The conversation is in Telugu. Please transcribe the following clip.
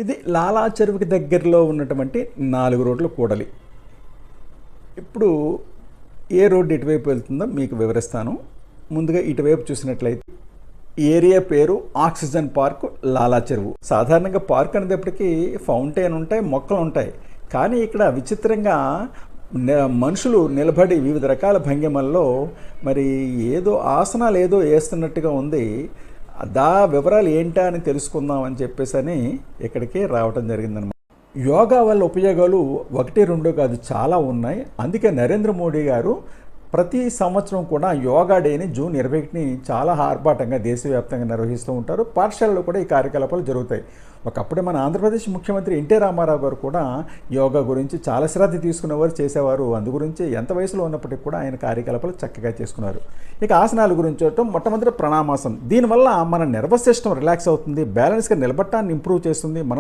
ఇది లాలా చెరువుకి దగ్గరలో ఉన్నటువంటి 4 రోడ్ల కూడలి. ఇప్పుడు ఏ రోడ్డు ఇటువైపు వెళ్తుందో మీకు వివరిస్తాను. ముందుగా ఇటువైపు చూసినట్లయితే ఏరియా పేరు ఆక్సిజన్ పార్క్ లాలా చెరువు. సాధారణంగా పార్క్ అనేటప్పటికీ ఫౌంటైన్ ఉంటాయి, మొక్కలు ఉంటాయి. కానీ ఇక్కడ విచిత్రంగా మనుషులు నిలబడి వివిధ రకాల భంగిమల్లో మరి ఏదో ఆసనాలు ఏదో వేస్తున్నట్టుగా ఉంది. వివరాలు ఏంటా అని తెలుసుకుందాం అని చెప్పేసి ఇక్కడికి రావటం జరిగిందనమాట. యోగా వల్ల ఉపయోగాలు 1, 2 కాదు, చాలా ఉన్నాయి. అందుకే నరేంద్ర మోడీ గారు ప్రతి సంవత్సరం కూడా యోగా డేని జూన్ 21ని చాలా ఆర్భాటంగా దేశవ్యాప్తంగా నిర్వహిస్తూ ఉంటారు. పాఠశాలలో కూడా ఈ కార్యకలాపాలు జరుగుతాయి. ఒకప్పుడే మన ఆంధ్రప్రదేశ్ ముఖ్యమంత్రి ఎన్టీ రామారావు గారు కూడా యోగా గురించి చాలా శ్రద్ధ తీసుకునేవారు, చేసేవారు. అందు గురించి ఎంత వయసులో ఉన్నప్పటికీ కూడా ఆయన కార్యకలాపాలు చక్కగా చేసుకున్నారు. ఇక ఆసనాల గురించి చూడటం, మొట్టమొదటి ప్రణామాసనం. దీనివల్ల మన నర్వస్ సిస్టమ్ రిలాక్స్ అవుతుంది, బ్యాలెన్స్గా నిలబట్టాన్ని ఇంప్రూవ్ చేస్తుంది, మన